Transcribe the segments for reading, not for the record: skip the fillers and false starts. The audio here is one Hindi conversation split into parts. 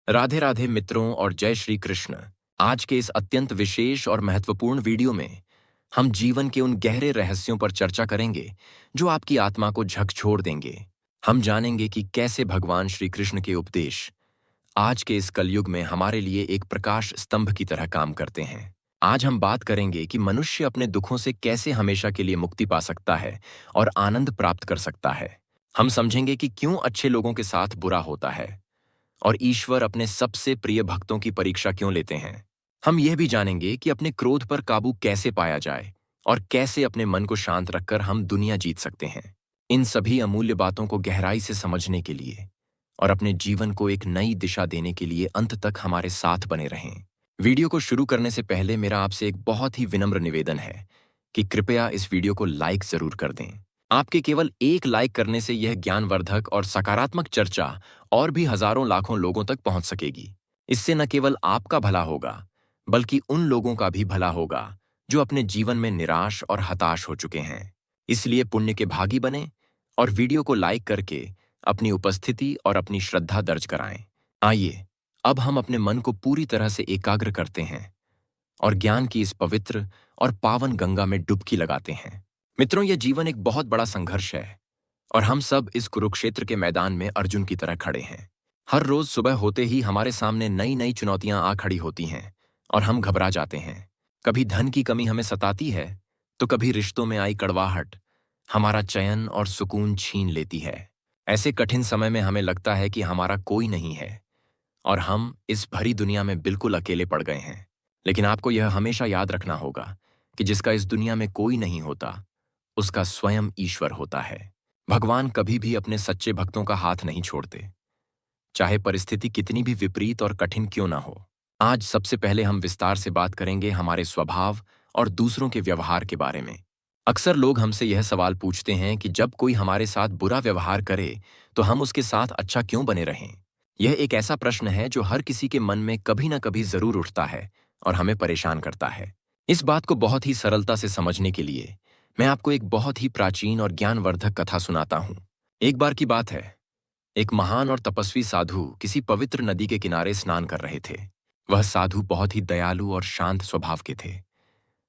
राधे राधे मित्रों और जय श्री कृष्ण। आज के इस अत्यंत विशेष और महत्वपूर्ण वीडियो में हम जीवन के उन गहरे रहस्यों पर चर्चा करेंगे जो आपकी आत्मा को झकझोर देंगे। हम जानेंगे कि कैसे भगवान श्री कृष्ण के उपदेश आज के इस कलयुग में हमारे लिए एक प्रकाश स्तंभ की तरह काम करते हैं। आज हम बात करेंगे कि मनुष्य अपने दुखों से कैसे हमेशा के लिए मुक्ति पा सकता है और आनंद प्राप्त कर सकता है। हम समझेंगे कि क्यों अच्छे लोगों के साथ बुरा होता है और ईश्वर अपने सबसे प्रिय भक्तों की परीक्षा क्यों लेते हैं। हम यह भी जानेंगे कि अपने क्रोध पर काबू कैसे पाया जाए और कैसे अपने मन को शांत रखकर हम दुनिया जीत सकते हैं। इन सभी अमूल्य बातों को गहराई से समझने के लिए और अपने जीवन को एक नई दिशा देने के लिए अंत तक हमारे साथ बने रहें। वीडियो को शुरू करने से पहले मेरा आपसे एक बहुत ही विनम्र निवेदन है कि कृपया इस वीडियो को लाइक जरूर कर दें। आपके केवल एक लाइक करने से यह ज्ञानवर्धक और सकारात्मक चर्चा और भी हजारों लाखों लोगों तक पहुंच सकेगी। इससे न केवल आपका भला होगा बल्कि उन लोगों का भी भला होगा जो अपने जीवन में निराश और हताश हो चुके हैं। इसलिए पुण्य के भागी बने और वीडियो को लाइक करके अपनी उपस्थिति और अपनी श्रद्धा दर्ज कराएं। आइए अब हम अपने मन को पूरी तरह से एकाग्र करते हैं और ज्ञान की इस पवित्र और पावन गंगा में डुबकी लगाते हैं। मित्रों, यह जीवन एक बहुत बड़ा संघर्ष है और हम सब इस कुरुक्षेत्र के मैदान में अर्जुन की तरह खड़े हैं। हर रोज सुबह होते ही हमारे सामने नई नई चुनौतियां आ खड़ी होती हैं और हम घबरा जाते हैं। कभी धन की कमी हमें सताती है तो कभी रिश्तों में आई कड़वाहट हमारा चैन और सुकून छीन लेती है। ऐसे कठिन समय में हमें लगता है कि हमारा कोई नहीं है और हम इस भरी दुनिया में बिल्कुल अकेले पड़ गए हैं। लेकिन आपको यह हमेशा याद रखना होगा कि जिसका इस दुनिया में कोई नहीं होता उसका स्वयं ईश्वर होता है। भगवान कभी भी अपने सच्चे भक्तों का हाथ नहीं छोड़ते, चाहे परिस्थिति कितनी भी विपरीत और कठिन क्यों ना हो। आज सबसे पहले हम विस्तार से बात करेंगे हमारे स्वभाव और दूसरों के व्यवहार के बारे में। अक्सर लोग हमसे यह सवाल पूछते हैं कि जब कोई हमारे साथ बुरा व्यवहार करे तो हम उसके साथ अच्छा क्यों बने रहें। यह एक ऐसा प्रश्न है जो हर किसी के मन में कभी ना कभी जरूर उठता है और हमें परेशान करता है। इस बात को बहुत ही सरलता से समझने के लिए मैं आपको एक बहुत ही प्राचीन और ज्ञानवर्धक कथा सुनाता हूं। एक बार की बात है, एक महान और तपस्वी साधु किसी पवित्र नदी के किनारे स्नान कर रहे थे। वह साधु बहुत ही दयालु और शांत स्वभाव के थे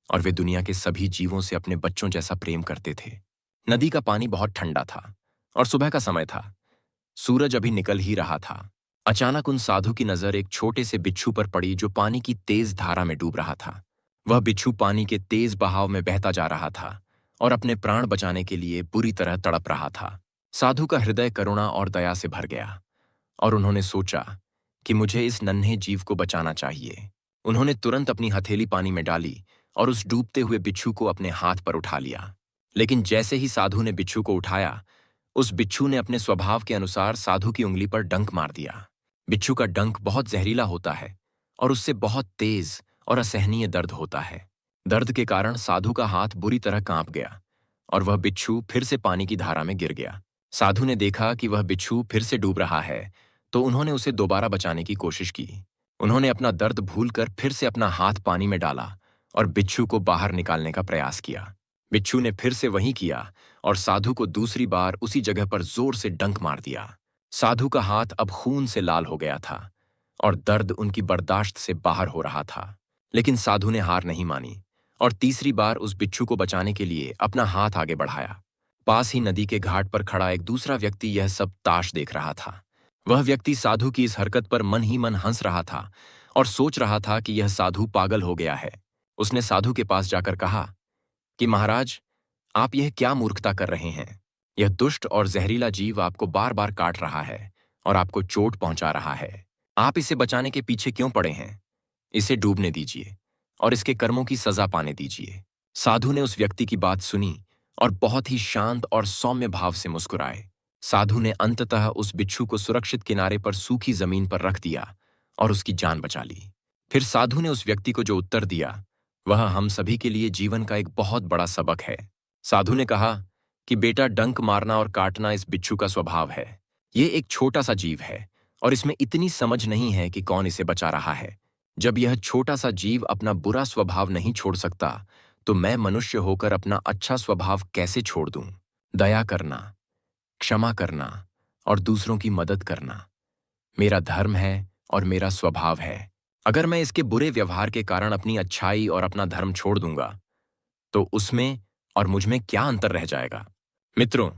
और वे दुनिया के सभी जीवों से अपने बच्चों जैसा प्रेम करते थे। नदी का पानी बहुत ठंडा था और सुबह का समय था। सूरज अभी निकल ही रहा था। अचानक उन साधु की नजर एक छोटे से बिच्छू पर पड़ी जो पानी की तेज धारा में डूब रहा था। वह बिच्छू पानी के तेज बहाव में बहता जा रहा था और अपने प्राण बचाने के लिए बुरी तरह तड़प रहा था। साधु का हृदय करुणा और दया से भर गया और उन्होंने सोचा कि मुझे इस नन्हे जीव को बचाना चाहिए। उन्होंने तुरंत अपनी हथेली पानी में डाली और उस डूबते हुए बिच्छू को अपने हाथ पर उठा लिया। लेकिन जैसे ही साधु ने बिच्छू को उठाया, उस बिच्छू ने अपने स्वभाव के अनुसार साधु की उंगली पर डंक मार दिया। बिच्छू का डंक बहुत जहरीला होता है और उससे बहुत तेज और असहनीय दर्द होता है। दर्द के कारण साधु का हाथ बुरी तरह कांप गया और वह बिच्छू फिर से पानी की धारा में गिर गया। साधु ने देखा कि वह बिच्छू फिर से डूब रहा है तो उन्होंने उसे दोबारा बचाने की कोशिश की। उन्होंने अपना दर्द भूलकर फिर से अपना हाथ पानी में डाला और बिच्छू को बाहर निकालने का प्रयास किया। बिच्छू ने फिर से वही किया और साधु को दूसरी बार उसी जगह पर जोर से डंक मार दिया। साधु का हाथ अब खून से लाल हो गया था और दर्द उनकी बर्दाश्त से बाहर हो रहा था। लेकिन साधु ने हार नहीं मानी और तीसरी बार उस बिच्छू को बचाने के लिए अपना हाथ आगे बढ़ाया। पास ही नदी के घाट पर खड़ा एक दूसरा व्यक्ति यह सब ताश देख रहा था। वह व्यक्ति साधु की इस हरकत पर मन ही मन हंस रहा था और सोच रहा था कि यह साधु पागल हो गया है। उसने साधु के पास जाकर कहा कि महाराज, आप यह क्या मूर्खता कर रहे हैं। यह दुष्ट और जहरीला जीव आपको बार बार काट रहा है और आपको चोट पहुंचा रहा है। आप इसे बचाने के पीछे क्यों पड़े हैं। इसे डूबने दीजिए और इसके कर्मों की सजा पाने दीजिए। साधु ने उस व्यक्ति की बात सुनी और बहुत ही शांत और सौम्य भाव से मुस्कुराए। साधु ने अंततः उस बिच्छू को सुरक्षित किनारे पर सूखी जमीन पर रख दिया और उसकी जान बचा ली। फिर साधु ने उस व्यक्ति को जो उत्तर दिया वह हम सभी के लिए जीवन का एक बहुत बड़ा सबक है। साधु ने कहा कि बेटा, डंक मारना और काटना इस बिच्छू का स्वभाव है। ये एक छोटा सा जीव है और इसमें इतनी समझ नहीं है कि कौन इसे बचा रहा है। जब यह छोटा सा जीव अपना बुरा स्वभाव नहीं छोड़ सकता तो मैं मनुष्य होकर अपना अच्छा स्वभाव कैसे छोड़ दूं। दया करना, क्षमा करना और दूसरों की मदद करना मेरा धर्म है और मेरा स्वभाव है। अगर मैं इसके बुरे व्यवहार के कारण अपनी अच्छाई और अपना धर्म छोड़ दूंगा तो उसमें और मुझ में क्या अंतर रह जाएगा। मित्रों,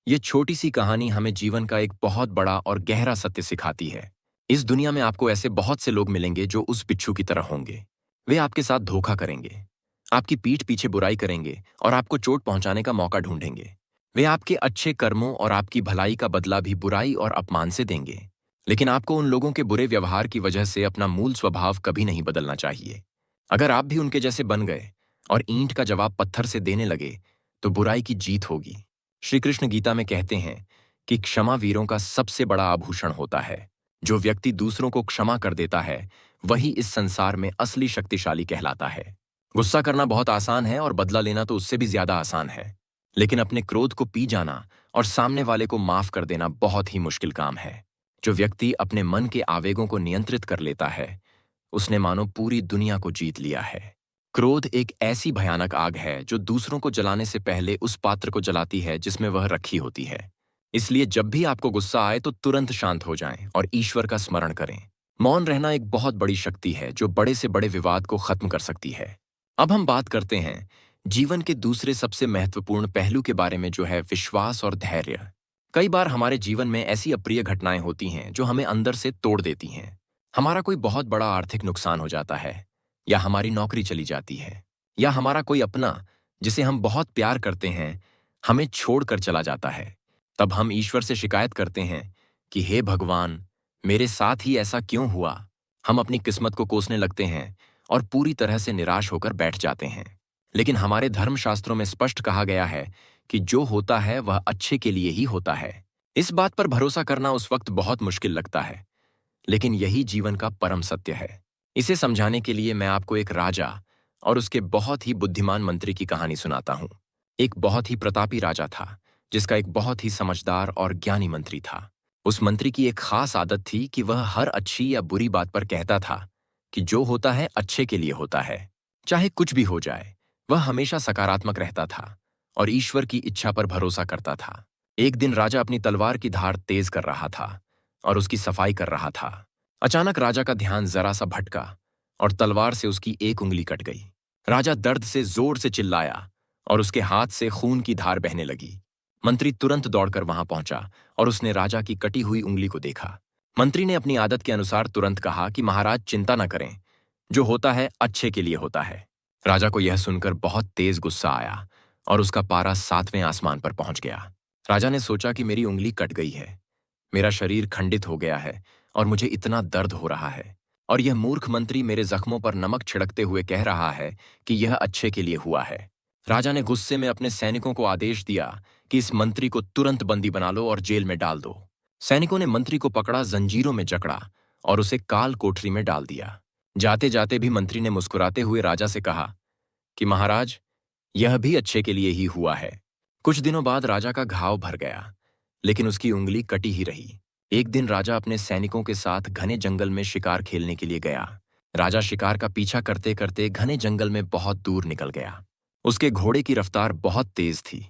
ये छोटी सी कहानी हमें जीवन का एक बहुत बड़ा और गहरा सत्य सिखाती है। इस दुनिया में आपको ऐसे बहुत से लोग मिलेंगे जो उस बिच्छू की तरह होंगे। वे आपके साथ धोखा करेंगे, आपकी पीठ पीछे बुराई करेंगे और आपको चोट पहुंचाने का मौका ढूंढेंगे। वे आपके अच्छे कर्मों और आपकी भलाई का बदला भी बुराई और अपमान से देंगे। लेकिन आपको उन लोगों के बुरे व्यवहार की वजह से अपना मूल स्वभाव कभी नहीं बदलना चाहिए। अगर आप भी उनके जैसे बन गए और ईंट का जवाब पत्थर से देने लगे तो बुराई की जीत होगी। श्री कृष्ण गीता में कहते हैं कि क्षमा वीरों का सबसे बड़ा आभूषण होता है। जो व्यक्ति दूसरों को क्षमा कर देता है वही इस संसार में असली शक्तिशाली कहलाता है। गुस्सा करना बहुत आसान है और बदला लेना तो उससे भी ज्यादा आसान है। लेकिन अपने क्रोध को पी जाना और सामने वाले को माफ कर देना बहुत ही मुश्किल काम है। जो व्यक्ति अपने मन के आवेगों को नियंत्रित कर लेता है उसने मानो पूरी दुनिया को जीत लिया है। क्रोध एक ऐसी भयानक आग है जो दूसरों को जलाने से पहले उस पात्र को जलाती है जिसमें वह रखी होती है। इसलिए जब भी आपको गुस्सा आए तो तुरंत शांत हो जाएं और ईश्वर का स्मरण करें। मौन रहना एक बहुत बड़ी शक्ति है जो बड़े से बड़े विवाद को खत्म कर सकती है। अब हम बात करते हैं जीवन के दूसरे सबसे महत्वपूर्ण पहलू के बारे में, जो है विश्वास और धैर्य। कई बार हमारे जीवन में ऐसी अप्रिय घटनाएं होती हैं जो हमें अंदर से तोड़ देती हैं। हमारा कोई बहुत बड़ा आर्थिक नुकसान हो जाता है, या हमारी नौकरी चली जाती है, या हमारा कोई अपना जिसे हम बहुत प्यार करते हैं हमें छोड़कर चला जाता है। तब हम ईश्वर से शिकायत करते हैं कि हे भगवान, मेरे साथ ही ऐसा क्यों हुआ। हम अपनी किस्मत को कोसने लगते हैं और पूरी तरह से निराश होकर बैठ जाते हैं। लेकिन हमारे धर्मशास्त्रों में स्पष्ट कहा गया है कि जो होता है वह अच्छे के लिए ही होता है। इस बात पर भरोसा करना उस वक्त बहुत मुश्किल लगता है, लेकिन यही जीवन का परम सत्य है। इसे समझाने के लिए मैं आपको एक राजा और उसके बहुत ही बुद्धिमान मंत्री की कहानी सुनाता हूँ। एक बहुत ही प्रतापी राजा था जिसका एक बहुत ही समझदार और ज्ञानी मंत्री था। उस मंत्री की एक खास आदत थी कि वह हर अच्छी या बुरी बात पर कहता था कि जो होता है अच्छे के लिए होता है, चाहे कुछ भी हो जाए। वह हमेशा सकारात्मक रहता था और ईश्वर की इच्छा पर भरोसा करता था। एक दिन राजा अपनी तलवार की धार तेज कर रहा था और उसकी सफाई कर रहा था। अचानक राजा का ध्यान जरा सा भटका और तलवार से उसकी एक उंगली कट गई। राजा दर्द से जोर से चिल्लाया और उसके हाथ से खून की धार बहने लगी। मंत्री तुरंत दौड़कर वहां पहुंचा और उसने राजा की कटी हुई उंगली को देखा। मंत्री ने अपनी आदत के अनुसार तुरंत कहा कि महाराज चिंता न करें, जो होता है अच्छे के लिए होता है। राजा को यह सुनकर बहुत तेज गुस्सा आया और उसका पारा 7वें आसमान पर पहुंच गया। राजा ने सोचा कि मेरी उंगली कट गई है, मेरा शरीर खंडित हो गया है और मुझे इतना दर्द हो रहा है, और यह मूर्ख मंत्री मेरे जख्मों पर नमक छिड़कते हुए कह रहा है कि यह अच्छे के लिए हुआ है। राजा ने गुस्से में अपने सैनिकों को आदेश दिया कि इस मंत्री को तुरंत बंदी बना लो और जेल में डाल दो। सैनिकों ने मंत्री को पकड़ा, जंजीरों में जकड़ा और उसे काल कोठरी में डाल दिया। जाते जाते भी मंत्री ने मुस्कुराते हुए राजा से कहा कि महाराज, यह भी अच्छे के लिए ही हुआ है। कुछ दिनों बाद राजा का घाव भर गया, लेकिन उसकी उंगली कटी ही रही। एक दिन राजा अपने सैनिकों के साथ घने जंगल में शिकार खेलने के लिए गया। राजा शिकार का पीछा करते करते घने जंगल में बहुत दूर निकल गया। उसके घोड़े की रफ्तार बहुत तेज थी,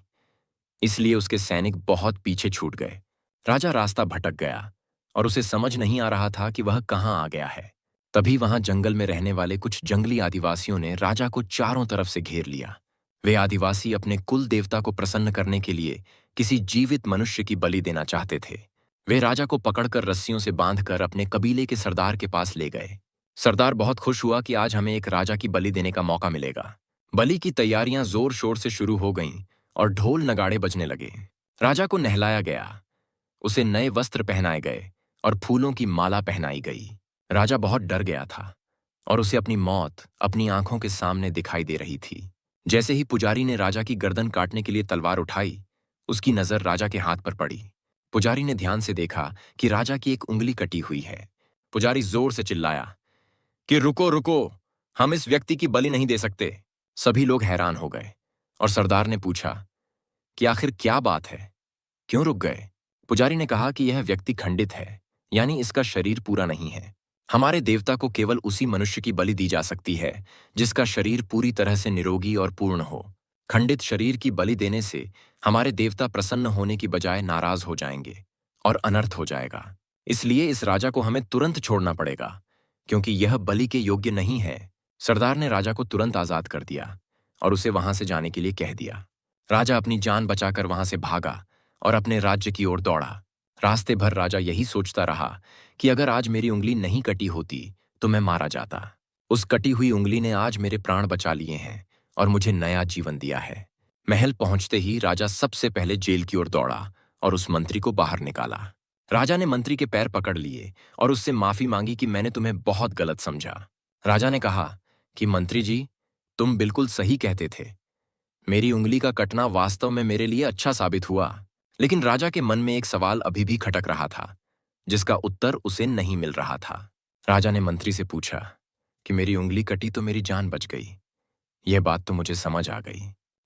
इसलिए उसके सैनिक बहुत पीछे छूट गए। राजा रास्ता भटक गया और उसे समझ नहीं आ रहा था कि वह कहाँ आ गया है। तभी वहां जंगल में रहने वाले कुछ जंगली आदिवासियों ने राजा को चारों तरफ से घेर लिया। वे आदिवासी अपने कुल देवता को प्रसन्न करने के लिए किसी जीवित मनुष्य की बलि देना चाहते थे। वे राजा को पकड़कर रस्सियों से बांधकर अपने कबीले के सरदार के पास ले गए। सरदार बहुत खुश हुआ कि आज हमें एक राजा की बलि देने का मौका मिलेगा। बलि की तैयारियां जोर शोर से शुरू हो गईं और ढोल नगाड़े बजने लगे। राजा को नहलाया गया, उसे नए वस्त्र पहनाए गए और फूलों की माला पहनाई गई। राजा बहुत डर गया था और उसे अपनी मौत अपनी आंखों के सामने दिखाई दे रही थी। जैसे ही पुजारी ने राजा की गर्दन काटने के लिए तलवार उठाई, उसकी नजर राजा के हाथ पर पड़ी। पुजारी ने ध्यान से देखा कि राजा की एक उंगली कटी हुई है। पुजारी जोर से चिल्लाया कि रुको रुको, हम इस व्यक्ति की बलि नहीं दे सकते। सभी लोग हैरान हो गए और सरदार ने पूछा कि आखिर क्या बात है, क्यों रुक गए। पुजारी ने कहा कि यह व्यक्ति खंडित है, यानी इसका शरीर पूरा नहीं है। हमारे देवता को केवल उसी मनुष्य की बलि दी जा सकती है जिसका शरीर पूरी तरह से निरोगी और पूर्ण हो। खंडित शरीर की बलि देने से हमारे देवता प्रसन्न होने की बजाय नाराज हो जाएंगे और अनर्थ हो जाएगा। इसलिए इस राजा को हमें तुरंत छोड़ना पड़ेगा, क्योंकि यह बलि के योग्य नहीं है। सरदार ने राजा को तुरंत आजाद कर दिया और उसे वहां से जाने के लिए कह दिया। राजा अपनी जान बचाकर वहां से भागा और अपने राज्य की ओर दौड़ा। रास्ते भर राजा यही सोचता रहा कि अगर आज मेरी उंगली नहीं कटी होती तो मैं मारा जाता। उस कटी हुई उंगली ने आज मेरे प्राण बचा लिए हैं और मुझे नया जीवन दिया है। महल पहुंचते ही राजा सबसे पहले जेल की ओर दौड़ा और उस मंत्री को बाहर निकाला। राजा ने मंत्री के पैर पकड़ लिए और उससे माफी मांगी कि मैंने तुम्हें बहुत गलत समझा। राजा ने कहा कि मंत्री जी, तुम बिल्कुल सही कहते थे। मेरी उंगली का कटना वास्तव में मेरे लिए अच्छा साबित हुआ। लेकिन राजा के मन में एक सवाल अभी भी खटक रहा था, जिसका उत्तर उसे नहीं मिल रहा था। राजा ने मंत्री से पूछा कि मेरी उंगली कटी तो मेरी जान बच गई, यह बात तो मुझे समझ आ गई,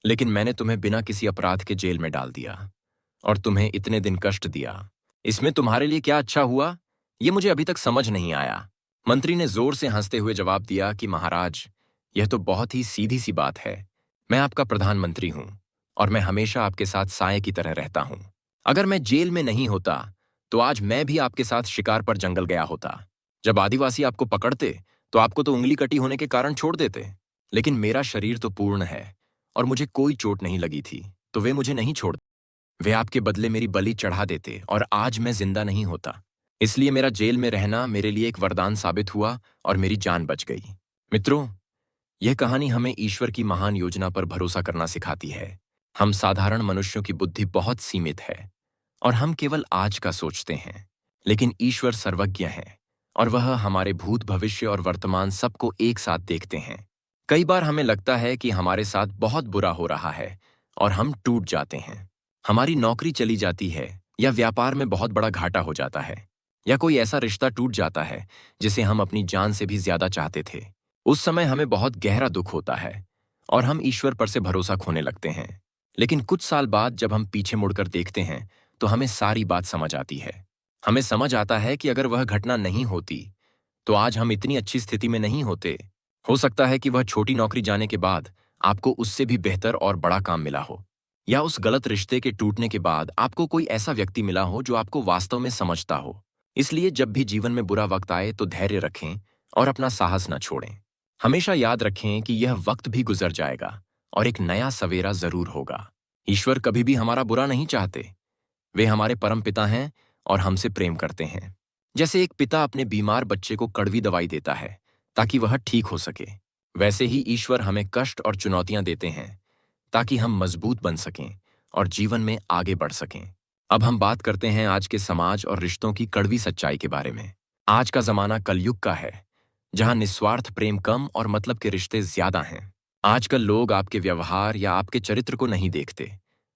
लेकिन मैंने तुम्हें बिना किसी अपराध के जेल में डाल दिया और तुम्हें इतने दिन कष्ट दिया। इसमें तुम्हारे लिए क्या अच्छा हुआ, यह मुझे अभी तक समझ नहीं आया। मंत्री ने जोर से हंसते हुए जवाब दिया कि महाराज, यह तो बहुत ही सीधी सी बात है। मैं आपका प्रधानमंत्री हूं और मैं हमेशा आपके साथ साए की तरह रहता हूं। अगर मैं जेल में नहीं होता तो आज मैं भी आपके साथ शिकार पर जंगल गया होता। जब आदिवासी आपको पकड़ते तो आपको तो उंगली कटी होने के कारण छोड़ देते, लेकिन मेरा शरीर तो पूर्ण है और मुझे कोई चोट नहीं लगी थी, तो वे मुझे नहीं छोड़ते। वे आपके बदले मेरी बलि चढ़ा देते और आज मैं जिंदा नहीं होता। इसलिए मेरा जेल में रहना मेरे लिए एक वरदान साबित हुआ और मेरी जान बच गई। मित्रों, यह कहानी हमें ईश्वर की महान योजना पर भरोसा करना सिखाती है। हम साधारण मनुष्यों की बुद्धि बहुत सीमित है और हम केवल आज का सोचते हैं, लेकिन ईश्वर सर्वज्ञ है और वह हमारे भूत, भविष्य और वर्तमान सबको एक साथ देखते हैं। कई बार हमें लगता है कि हमारे साथ बहुत बुरा हो रहा है और हम टूट जाते हैं। हमारी नौकरी चली जाती है या व्यापार में बहुत बड़ा घाटा हो जाता है या कोई ऐसा रिश्ता टूट जाता है जिसे हम अपनी जान से भी ज्यादा चाहते थे। उस समय हमें बहुत गहरा दुख होता है और हम ईश्वर पर से भरोसा खोने लगते हैं। लेकिन कुछ साल बाद जब हम पीछे मुड़कर देखते हैं तो हमें सारी बात समझ आती है। हमें समझ आता है कि अगर वह घटना नहीं होती तो आज हम इतनी अच्छी स्थिति में नहीं होते। हो सकता है कि वह छोटी नौकरी जाने के बाद आपको उससे भी बेहतर और बड़ा काम मिला हो, या उस गलत रिश्ते के टूटने के बाद आपको कोई ऐसा व्यक्ति मिला हो जो आपको वास्तव में समझता हो। इसलिए जब भी जीवन में बुरा वक्त आए तो धैर्य रखें और अपना साहस न छोड़ें। हमेशा याद रखें कि यह वक्त भी गुजर जाएगा और एक नया सवेरा जरूर होगा। ईश्वर कभी भी हमारा बुरा नहीं चाहते। वे हमारे परम पिता हैं और हमसे प्रेम करते हैं। जैसे एक पिता अपने बीमार बच्चे को कड़वी दवाई देता है ताकि वह ठीक हो सके, वैसे ही ईश्वर हमें कष्ट और चुनौतियां देते हैं ताकि हम मजबूत बन सकें और जीवन में आगे बढ़ सकें। अब हम बात करते हैं आज के समाज और रिश्तों की कड़वी सच्चाई के बारे में। आज का जमाना कलयुग का है, जहां निस्वार्थ प्रेम कम और मतलब के रिश्ते ज्यादा हैं। आजकल लोग आपके व्यवहार या आपके चरित्र को नहीं देखते,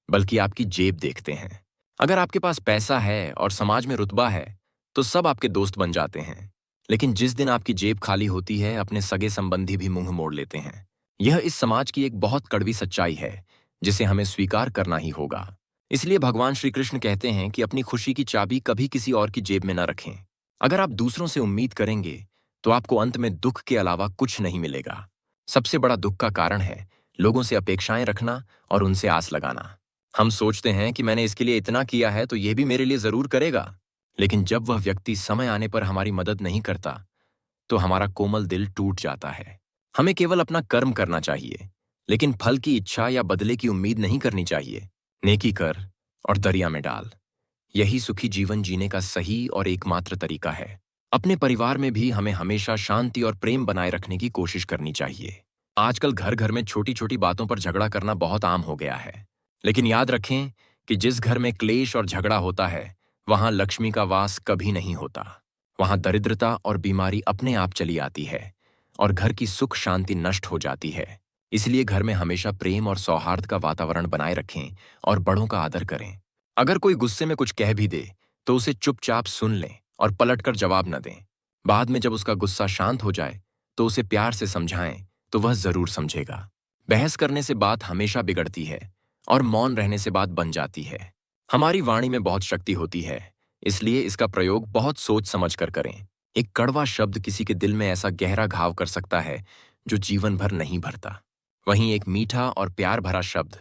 बल्कि आपकी जेब देखते हैं। अगर आपके पास पैसा है और समाज में रुतबा है तो सब आपके दोस्त बन जाते हैं, लेकिन जिस दिन आपकी जेब खाली होती है अपने सगे संबंधी भी मुंह मोड़ लेते हैं। यह इस समाज की एक बहुत कड़वी सच्चाई है जिसे हमें स्वीकार करना ही होगा। इसलिए भगवान श्री कृष्ण कहते हैं कि अपनी खुशी की चाबी कभी किसी और की जेब में न रखें। अगर आप दूसरों से उम्मीद करेंगे तो आपको अंत में दुख के अलावा कुछ नहीं मिलेगा। सबसे बड़ा दुख का कारण है लोगों से अपेक्षाएं रखना और उनसे आस लगाना। हम सोचते हैं कि मैंने इसके लिए इतना किया है तो यह भी मेरे लिए जरूर करेगा, लेकिन जब वह व्यक्ति समय आने पर हमारी मदद नहीं करता तो हमारा कोमल दिल टूट जाता है। हमें केवल अपना कर्म करना चाहिए, लेकिन फल की इच्छा या बदले की उम्मीद नहीं करनी चाहिए। नेकी कर और दरिया में डाल, यही सुखी जीवन जीने का सही और एकमात्र तरीका है। अपने परिवार में भी हमें हमेशा शांति और प्रेम बनाए रखने की कोशिश करनी चाहिए। आजकल घर घर में छोटी छोटी बातों पर झगड़ा करना बहुत आम हो गया है, लेकिन याद रखें कि जिस घर में क्लेश और झगड़ा होता है वहां लक्ष्मी का वास कभी नहीं होता। वहां दरिद्रता और बीमारी अपने आप चली आती है और घर की सुख शांति नष्ट हो जाती है। इसलिए घर में हमेशा प्रेम और सौहार्द का वातावरण बनाए रखें और बड़ों का आदर करें। अगर कोई गुस्से में कुछ कह भी दे तो उसे चुपचाप सुन लें और पलटकर जवाब न दें। बाद में जब उसका गुस्सा शांत हो जाए तो उसे प्यार से समझाएं तो वह जरूर समझेगा। बहस करने से बात हमेशा बिगड़ती है और मौन रहने से बात बन जाती है। हमारी वाणी में बहुत शक्ति होती है, इसलिए इसका प्रयोग बहुत सोच समझ कर करें। एक कड़वा शब्द किसी के दिल में ऐसा गहरा घाव कर सकता है जो जीवन भर नहीं भरता। वहीं एक मीठा और प्यार भरा शब्द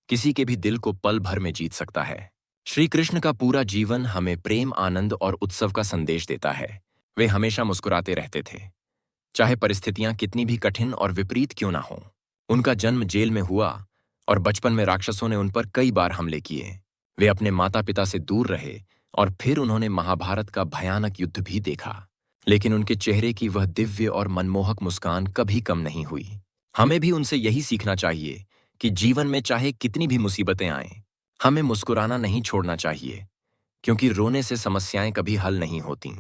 किसी के भी दिल को पल भर में जीत सकता है। श्री कृष्ण का पूरा जीवन हमें प्रेम, आनंद और उत्सव का संदेश देता है। वे हमेशा मुस्कुराते रहते थे, चाहे परिस्थितियां कितनी भी कठिन और विपरीत क्यों ना हो। उनका जन्म जेल में हुआ और बचपन में राक्षसों ने उन पर कई बार हमले किए। वे अपने माता पिता से दूर रहे और फिर उन्होंने महाभारत का भयानक युद्ध भी देखा। लेकिन उनके चेहरे की वह दिव्य और मनमोहक मुस्कान कभी कम नहीं हुई। हमें भी उनसे यही सीखना चाहिए कि जीवन में चाहे कितनी भी मुसीबतें आएं, हमें मुस्कुराना नहीं छोड़ना चाहिए, क्योंकि रोने से समस्याएं कभी हल नहीं होती।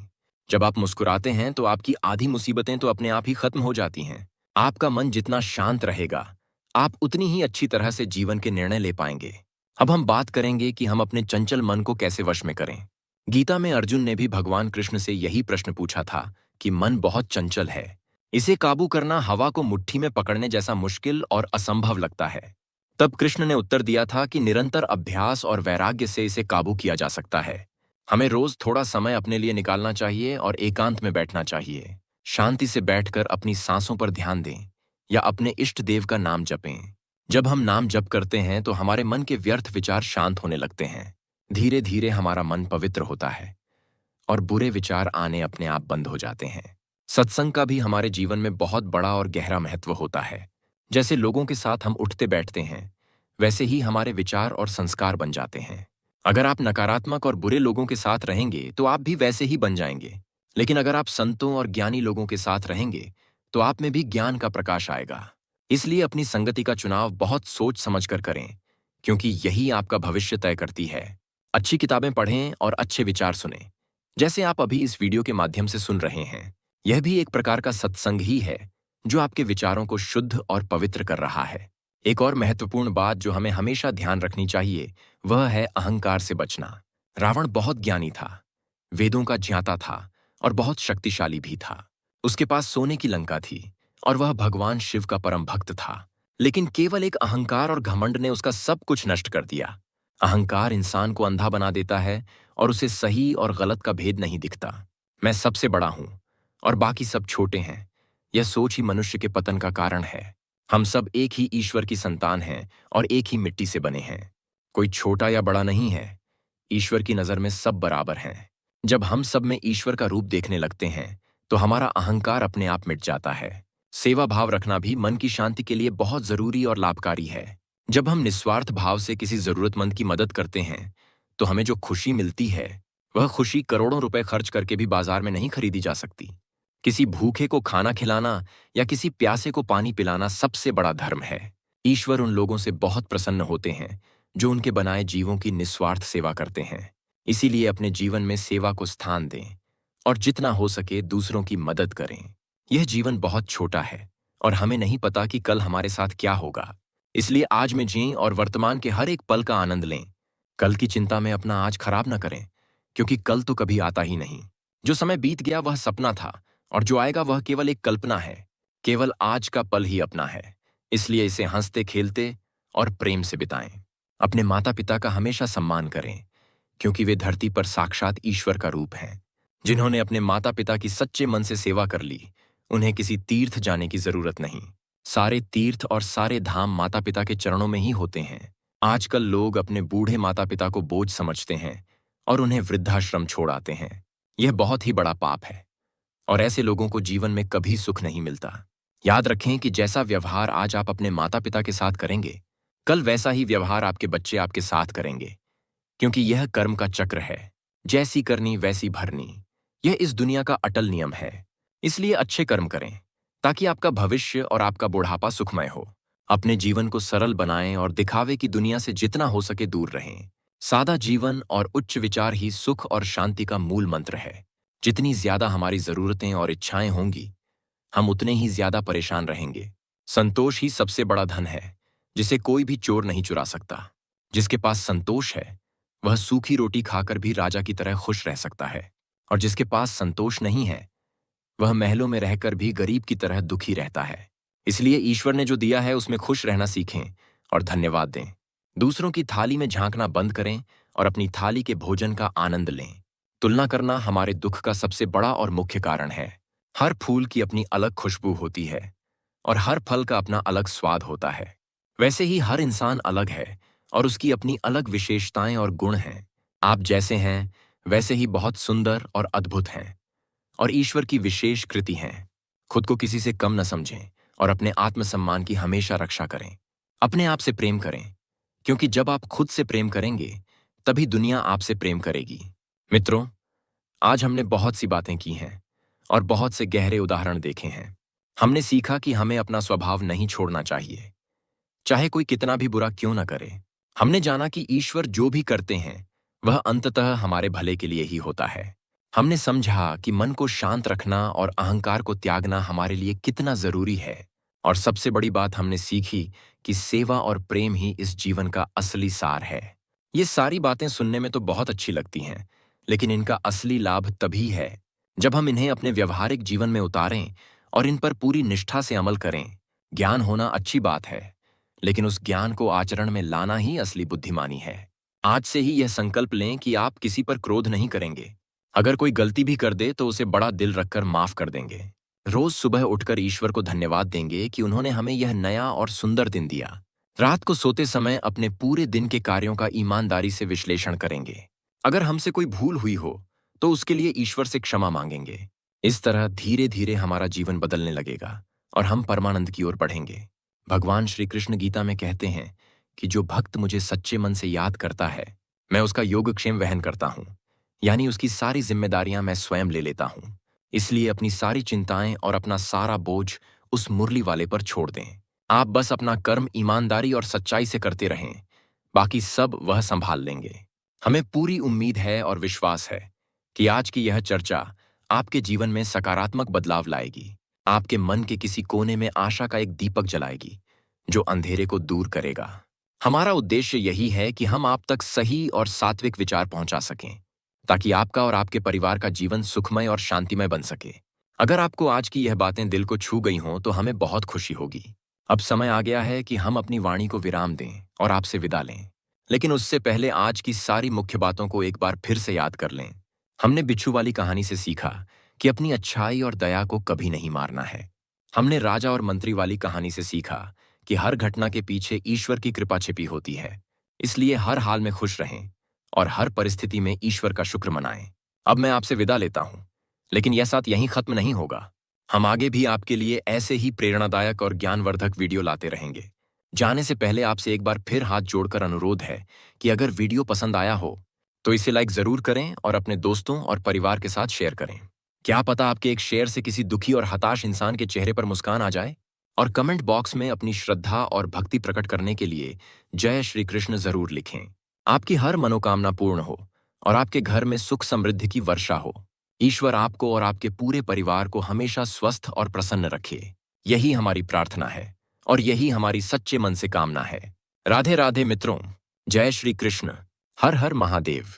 जब आप मुस्कुराते हैं तो आपकी आधी मुसीबतें तो अपने आप ही खत्म हो जाती हैं। आपका मन जितना शांत रहेगा, आप उतनी ही अच्छी तरह से जीवन के निर्णय ले पाएंगे। अब हम बात करेंगे कि हम अपने चंचल मन को कैसे वश में करें। गीता में अर्जुन ने भी भगवान कृष्ण से यही प्रश्न पूछा था कि मन बहुत चंचल है, इसे काबू करना हवा को मुट्ठी में पकड़ने जैसा मुश्किल और असंभव लगता है। तब कृष्ण ने उत्तर दिया था कि निरंतर अभ्यास और वैराग्य से इसे काबू किया जा सकता है। हमें रोज थोड़ा समय अपने लिए निकालना चाहिए और एकांत में बैठना चाहिए। शांति से बैठकर अपनी सांसों पर ध्यान दें या अपने इष्ट देव का नाम जपें। जब हम नाम जप करते हैं तो हमारे मन के व्यर्थ विचार शांत होने लगते हैं। धीरे धीरे हमारा मन पवित्र होता है और बुरे विचार आने अपने आप बंद हो जाते हैं। सत्संग का भी हमारे जीवन में बहुत बड़ा और गहरा महत्व होता है। जैसे लोगों के साथ हम उठते बैठते हैं, वैसे ही हमारे विचार और संस्कार बन जाते हैं। अगर आप नकारात्मक और बुरे लोगों के साथ रहेंगे तो आप भी वैसे ही बन जाएंगे। लेकिन अगर आप संतों और ज्ञानी लोगों के साथ रहेंगे तो आप में भी ज्ञान का प्रकाश आएगा। इसलिए अपनी संगति का चुनाव बहुत सोच समझकर करें, क्योंकि यही आपका भविष्य तय करती है। अच्छी किताबें पढ़ें और अच्छे विचार सुनें, जैसे आप अभी इस वीडियो के माध्यम से सुन रहे हैं। यह भी एक प्रकार का सत्संग ही है, जो आपके विचारों को शुद्ध और पवित्र कर रहा है। एक और महत्वपूर्ण बात जो हमें हमेशा ध्यान रखनी चाहिए, वह है अहंकार से बचना। रावण बहुत ज्ञानी था, वेदों का ज्ञाता था और बहुत शक्तिशाली भी था। उसके पास सोने की लंका थी और वह भगवान शिव का परम भक्त था। लेकिन केवल एक अहंकार और घमंड ने उसका सब कुछ नष्ट कर दिया। अहंकार इंसान को अंधा बना देता है और उसे सही और गलत का भेद नहीं दिखता। मैं सबसे बड़ा हूं और बाकी सब छोटे हैं, यह सोच ही मनुष्य के पतन का कारण है। हम सब एक ही ईश्वर की संतान हैं और एक ही मिट्टी से बने हैं। कोई छोटा या बड़ा नहीं है, ईश्वर की नज़र में सब बराबर हैं। जब हम सब में ईश्वर का रूप देखने लगते हैं तो हमारा अहंकार अपने आप मिट जाता है। सेवा भाव रखना भी मन की शांति के लिए बहुत जरूरी और लाभकारी है। जब हम निस्वार्थ भाव से किसी जरूरतमंद की मदद करते हैं तो हमें जो खुशी मिलती है, वह खुशी करोड़ों रुपए खर्च करके भी बाजार में नहीं खरीदी जा सकती। किसी भूखे को खाना खिलाना या किसी प्यासे को पानी पिलाना सबसे बड़ा धर्म है। ईश्वर उन लोगों से बहुत प्रसन्न होते हैं जो उनके बनाए जीवों की निस्वार्थ सेवा करते हैं। इसीलिए अपने जीवन में सेवा को स्थान दें और जितना हो सके दूसरों की मदद करें। यह जीवन बहुत छोटा है और हमें नहीं पता कि कल हमारे साथ क्या होगा। इसलिए आज में जिएं और वर्तमान के हर एक पल का आनंद लें। कल की चिंता में अपना आज खराब न करें, क्योंकि कल तो कभी आता ही नहीं। जो समय बीत गया वह सपना था और जो आएगा वह केवल एक कल्पना है। केवल आज का पल ही अपना है, इसलिए इसे हंसते खेलते और प्रेम से बिताएं। अपने माता पिता का हमेशा सम्मान करें, क्योंकि वे धरती पर साक्षात ईश्वर का रूप हैं। जिन्होंने अपने माता पिता की सच्चे मन से सेवा कर ली, उन्हें किसी तीर्थ जाने की जरूरत नहीं। सारे तीर्थ और सारे धाम माता पिता के चरणों में ही होते हैं। आजकल लोग अपने बूढ़े माता पिता को बोझ समझते हैं और उन्हें वृद्धाश्रम छोड़ आते हैं। यह बहुत ही बड़ा पाप है और ऐसे लोगों को जीवन में कभी सुख नहीं मिलता। याद रखें कि जैसा व्यवहार आज आप अपने माता पिता के साथ करेंगे, कल वैसा ही व्यवहार आपके बच्चे आपके साथ करेंगे, क्योंकि यह कर्म का चक्र है। जैसी करनी वैसी भरनी, यह इस दुनिया का अटल नियम है। इसलिए अच्छे कर्म करें ताकि आपका भविष्य और आपका बुढ़ापा सुखमय हो। अपने जीवन को सरल बनाएं और दिखावे की दुनिया से जितना हो सके दूर रहें। सादा जीवन और उच्च विचार ही सुख और शांति का मूल मंत्र है। जितनी ज्यादा हमारी जरूरतें और इच्छाएं होंगी, हम उतने ही ज्यादा परेशान रहेंगे। संतोष ही सबसे बड़ा धन है, जिसे कोई भी चोर नहीं चुरा सकता। जिसके पास संतोष है, वह सूखी रोटी खाकर भी राजा की तरह खुश रह सकता है, और जिसके पास संतोष नहीं है, वह महलों में रहकर भी गरीब की तरह दुखी रहता है। इसलिए ईश्वर ने जो दिया है उसमें खुश रहना सीखें और धन्यवाद दें। दूसरों की थाली में झांकना बंद करें और अपनी थाली के भोजन का आनंद लें। तुलना करना हमारे दुख का सबसे बड़ा और मुख्य कारण है। हर फूल की अपनी अलग खुशबू होती है और हर फल का अपना अलग स्वाद होता है। वैसे ही हर इंसान अलग है और उसकी अपनी अलग विशेषताएं और गुण हैं। आप जैसे हैं वैसे ही बहुत सुंदर और अद्भुत हैं और ईश्वर की विशेष कृति हैं। खुद को किसी से कम न समझें और अपने आत्मसम्मान की हमेशा रक्षा करें। अपने आप से प्रेम करें, क्योंकि जब आप खुद से प्रेम करेंगे तभी दुनिया आपसे प्रेम करेगी। मित्रों, आज हमने बहुत सी बातें की हैं और बहुत से गहरे उदाहरण देखे हैं। हमने सीखा कि हमें अपना स्वभाव नहीं छोड़ना चाहिए, चाहे कोई कितना भी बुरा क्यों न करे। हमने जाना कि ईश्वर जो भी करते हैं वह अंततः हमारे भले के लिए ही होता है। हमने समझा कि मन को शांत रखना और अहंकार को त्यागना हमारे लिए कितना जरूरी है। और सबसे बड़ी बात हमने सीखी कि सेवा और प्रेम ही इस जीवन का असली सार है। ये सारी बातें सुनने में तो बहुत अच्छी लगती हैं, लेकिन इनका असली लाभ तभी है जब हम इन्हें अपने व्यवहारिक जीवन में उतारें और इन पर पूरी निष्ठा से अमल करें। ज्ञान होना अच्छी बात है, लेकिन उस ज्ञान को आचरण में लाना ही असली बुद्धिमानी है। आज से ही यह संकल्प लें कि आप किसी पर क्रोध नहीं करेंगे। अगर कोई गलती भी कर दे तो उसे बड़ा दिल रखकर माफ कर देंगे। रोज सुबह उठकर ईश्वर को धन्यवाद देंगे कि उन्होंने हमें यह नया और सुंदर दिन दिया। रात को सोते समय अपने पूरे दिन के कार्यों का ईमानदारी से विश्लेषण करेंगे। अगर हमसे कोई भूल हुई हो तो उसके लिए ईश्वर से क्षमा मांगेंगे। इस तरह धीरे धीरे हमारा जीवन बदलने लगेगा और हम परमानंद की ओर बढ़ेंगे। भगवान श्री कृष्ण गीता में कहते हैं कि जो भक्त मुझे सच्चे मन से याद करता है, मैं उसका योगक्षेम वहन करता हूँ, यानी उसकी सारी जिम्मेदारियां मैं स्वयं ले लेता हूँ। इसलिए अपनी सारी चिंताएं और अपना सारा बोझ उस मुरली वाले पर छोड़ दें। आप बस अपना कर्म ईमानदारी और सच्चाई से करते रहें, बाकी सब वह संभाल लेंगे। हमें पूरी उम्मीद है और विश्वास है कि आज की यह चर्चा आपके जीवन में सकारात्मक बदलाव लाएगी। आपके मन के किसी कोने में आशा का एक दीपक जलाएगी जो अंधेरे को दूर करेगा। हमारा उद्देश्य यही है कि हम आप तक सही और सात्विक विचार पहुंचा सकें, ताकि आपका और आपके परिवार का जीवन सुखमय और शांतिमय बन सके। अगर आपको आज की यह बातें दिल को छू गई हों तो हमें बहुत खुशी होगी। अब समय आ गया है कि हम अपनी वाणी को विराम दें और आपसे विदा लें, लेकिन उससे पहले आज की सारी मुख्य बातों को एक बार फिर से याद कर लें। हमने बिच्छू वाली कहानी से सीखा कि अपनी अच्छाई और दया को कभी नहीं मारना है। हमने राजा और मंत्री वाली कहानी से सीखा कि हर घटना के पीछे ईश्वर की कृपा छिपी होती है। इसलिए हर हाल में खुश रहें और हर परिस्थिति में ईश्वर का शुक्र मनाएं। अब मैं आपसे विदा लेता हूं, लेकिन यह साथ यहीं खत्म नहीं होगा। हम आगे भी आपके लिए ऐसे ही प्रेरणादायक और ज्ञानवर्धक वीडियो लाते रहेंगे। जाने से पहले आपसे एक बार फिर हाथ जोड़कर अनुरोध है कि अगर वीडियो पसंद आया हो तो इसे लाइक जरूर करें और अपने दोस्तों और परिवार के साथ शेयर करें। क्या पता आपके एक शेयर से किसी दुखी और हताश इंसान के चेहरे पर मुस्कान आ जाए। और कमेंट बॉक्स में अपनी श्रद्धा और भक्ति प्रकट करने के लिए जय श्री कृष्ण जरूर लिखें। आपकी हर मनोकामना पूर्ण हो और आपके घर में सुख समृद्धि की वर्षा हो। ईश्वर आपको और आपके पूरे परिवार को हमेशा स्वस्थ और प्रसन्न रखे, यही हमारी प्रार्थना है और यही हमारी सच्चे मन से कामना है। राधे राधे मित्रों, जय श्री कृष्ण। हर हर महादेव।